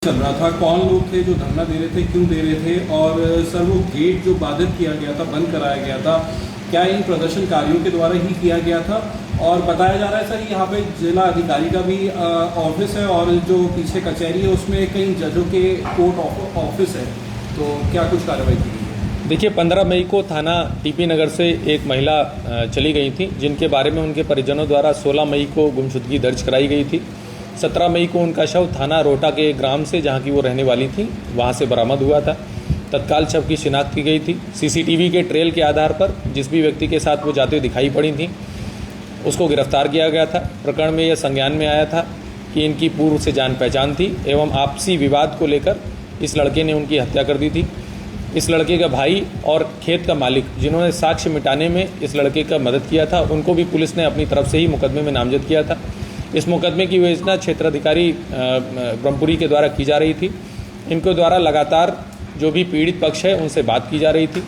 चल रहा था, कौन लोग थे जो धरना दे रहे थे, क्यों दे रहे थे, और सर वो गेट जो बाधित किया गया था, बंद कराया गया था, क्या इन प्रदर्शनकारियों के द्वारा ही किया गया था? और बताया जा रहा है सर यहाँ पे जिला अधिकारी का भी ऑफिस है और जो पीछे कचहरी है उसमें कई जजों के कोर्ट ऑफिस है, तो क्या कुछ कार्रवाई की गई है? देखिए, 15 मई को थाना टीपी नगर से एक महिला चली गई थी, जिनके बारे में उनके परिजनों द्वारा 16 मई को गुमशुदगी दर्ज कराई गई थी। 17 मई को उनका शव थाना रोहटा के ग्राम से, जहां की वो रहने वाली थी, वहां से बरामद हुआ था। तत्काल शव की शिनाख्त की गई थी। सीसीटीवी के ट्रेल के आधार पर जिस भी व्यक्ति के साथ वो जाते हुए दिखाई पड़ी थी, उसको गिरफ्तार किया गया था। प्रकरण में यह संज्ञान में आया था कि इनकी पूर्व से जान पहचान थी एवं आपसी विवाद को लेकर इस लड़के ने उनकी हत्या कर दी थी। इस लड़के का भाई और खेत का मालिक, जिन्होंने साक्ष्य मिटाने में इस लड़के का मदद किया था, उनको भी पुलिस ने अपनी तरफ से ही मुकदमे में नामजद किया था। इस मुकदमे की विवेचना क्षेत्राधिकारी ब्रह्मपुरी के द्वारा की जा रही थी। इनके द्वारा लगातार जो भी पीड़ित पक्ष है उनसे बात की जा रही थी।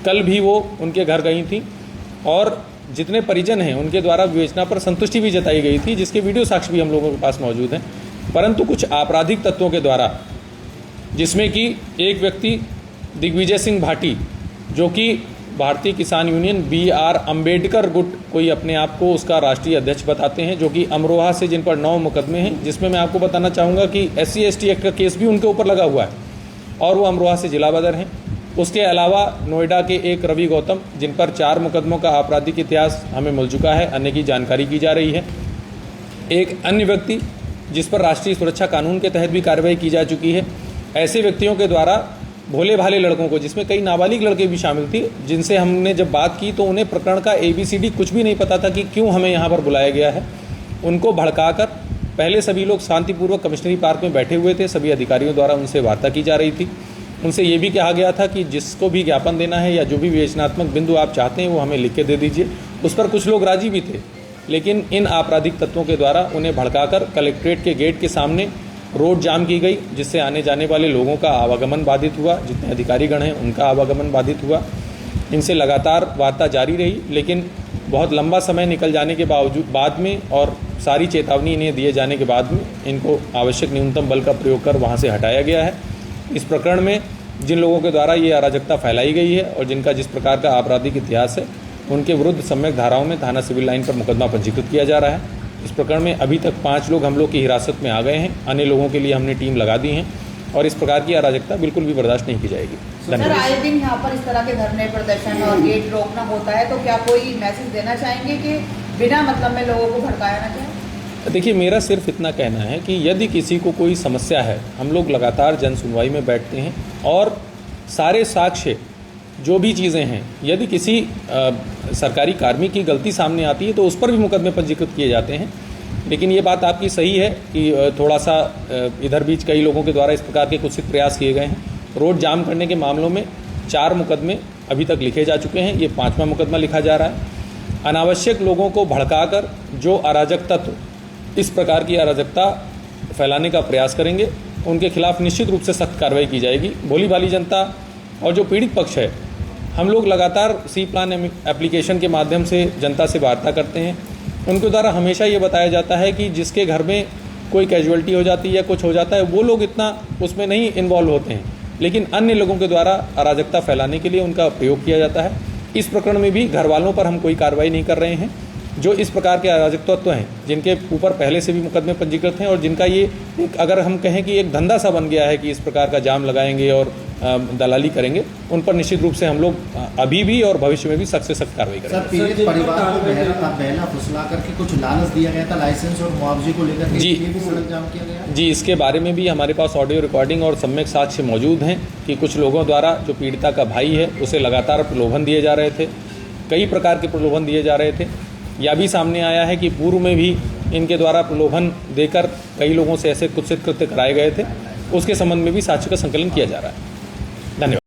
कल भी वो उनके घर गई थी और जितने परिजन हैं उनके द्वारा विवेचना पर संतुष्टि भी जताई गई थी, जिसके वीडियो साक्ष्य भी हम लोगों के पास मौजूद हैं। परंतु कुछ आपराधिक तत्वों के द्वारा, जिसमें कि एक व्यक्ति दिग्विजय सिंह भाटी, जो कि भारतीय किसान यूनियन BR अम्बेडकर गुट कोई अपने आप को उसका राष्ट्रीय अध्यक्ष बताते हैं, जो कि अमरोहा से, जिन पर 9 मुकदमे हैं, जिसमें मैं आपको बताना चाहूँगा कि SC/ST एक्ट का केस भी उनके ऊपर लगा हुआ है और वो अमरोहा से जिला बदर हैं। उसके अलावा नोएडा के एक रवि गौतम, जिन पर 4 मुकदमों का आपराधिक इतिहास हमें मिल चुका है, अन्य की जानकारी की जा रही है। एक अन्य व्यक्ति जिस पर राष्ट्रीय सुरक्षा कानून के तहत भी कार्रवाई की जा चुकी है। ऐसे व्यक्तियों के द्वारा भोले भाले लड़कों को, जिसमें कई नाबालिग लड़के भी शामिल थी, जिनसे हमने जब बात की तो उन्हें प्रकरण का ABCD कुछ भी नहीं पता था कि क्यों हमें यहाँ पर बुलाया गया है। उनको भड़काकर पहले सभी लोग शांतिपूर्वक कमिश्नरी पार्क में बैठे हुए थे। सभी अधिकारियों द्वारा उनसे वार्ता की जा रही थी। उनसे ये भी कहा गया था कि जिसको भी ज्ञापन देना है या जो भी विवेचनात्मक बिंदु आप चाहते हैं वो हमें लिख के दे दीजिए। उस पर कुछ लोग राजी भी थे, लेकिन इन आपराधिक तत्वों के द्वारा उन्हें भड़काकर कलेक्ट्रेट के गेट के सामने रोड जाम की गई, जिससे आने जाने वाले लोगों का आवागमन बाधित हुआ। जितने अधिकारीगण हैं उनका आवागमन बाधित हुआ। इनसे लगातार वार्ता जारी रही, लेकिन बहुत लंबा समय निकल जाने के बाद में और सारी चेतावनी इन्हें दिए जाने के बाद में इनको आवश्यक न्यूनतम बल का प्रयोग कर वहाँ से हटाया गया है। इस प्रकरण में जिन लोगों के द्वारा ये अराजकता फैलाई गई है और जिनका जिस प्रकार का आपराधिक इतिहास है, उनके विरुद्ध सम्यक धाराओं में थाना सिविल लाइन पर मुकदमा पंजीकृत किया जा रहा है। इस प्रकरण में अभी तक 5 लोग हम लोग की हिरासत में आ गए हैं। अन्य लोगों के लिए हमने टीम लगा दी है और इस प्रकार की अराजकता बिल्कुल भी बर्दाश्त नहीं की जाएगी। सर, आए दिन यहाँ पर इस तरह के धरने प्रदर्शन और गेट रोकना होता है, तो क्या कोई मैसेज देना चाहेंगे कि बिना मतलब में लोगों को भड़काया ना जाए? देखिए, मेरा सिर्फ इतना कहना है कि यदि किसी को कोई समस्या है, हम लोग लगातार जन सुनवाई में बैठते हैं और सारे साक्ष्य जो भी चीज़ें हैं, यदि किसी सरकारी कार्मिक की गलती सामने आती है तो उस पर भी मुकदमे पंजीकृत किए जाते हैं। लेकिन ये बात आपकी सही है कि थोड़ा सा इधर बीच कई लोगों के द्वारा इस प्रकार के कुत्सित प्रयास किए गए हैं। रोड जाम करने के मामलों में 4 मुकदमे अभी तक लिखे जा चुके हैं, ये 5वां मुकदमा लिखा जा रहा है। अनावश्यक लोगों को भड़काकर जो अराजक तत्व इस प्रकार की अराजकता फैलाने का प्रयास करेंगे, उनके खिलाफ निश्चित रूप से सख्त कार्रवाई की जाएगी। भोली भाली जनता और जो पीड़ित पक्ष है, हम लोग लगातार C प्लान एप्लीकेशन के माध्यम से जनता से वार्ता करते हैं। उनके द्वारा हमेशा ये बताया जाता है कि जिसके घर में कोई कैजुअलिटी हो जाती है या कुछ हो जाता है, वो लोग इतना उसमें नहीं इन्वॉल्व होते हैं, लेकिन अन्य लोगों के द्वारा अराजकता फैलाने के लिए उनका प्रयोग किया जाता है। इस प्रकरण में भी घर वालों पर हम कोई कार्रवाई नहीं कर रहे हैं। जो इस प्रकार के अराजक तत्व हैं, जिनके ऊपर पहले से भी मुकदमे पंजीकृत हैं और जिनका ये एक, अगर हम कहें कि एक धंधा सा बन गया है कि इस प्रकार का जाम लगाएंगे और दलाली करेंगे, उन पर निश्चित रूप से हम लोग अभी भी और भविष्य में भी सख्त से सख्त कार्रवाई करेंगे। सर, पीड़ित परिवार को बहला फुसला करके कुछ लालच दिया गया था लाइसेंस और मुआवजे को लेकर के, जी भी सड़क जाम किया गया? जी, इसके बारे में भी हमारे पास ऑडियो रिकॉर्डिंग और सम्यक साक्ष्य मौजूद हैं कि कुछ लोगों द्वारा जो पीड़िता का भाई है उसे लगातार प्रलोभन दिए जा रहे थे, कई प्रकार के प्रलोभन दिए जा रहे थे। यह भी सामने आया है कि पूर्व में भी इनके द्वारा प्रलोभन देकर कई लोगों से ऐसे कुत्सित कृत्य कराए गए थे। उसके संबंध में भी साक्ष्य का संकलन किया जा रहा है। धन्यवाद।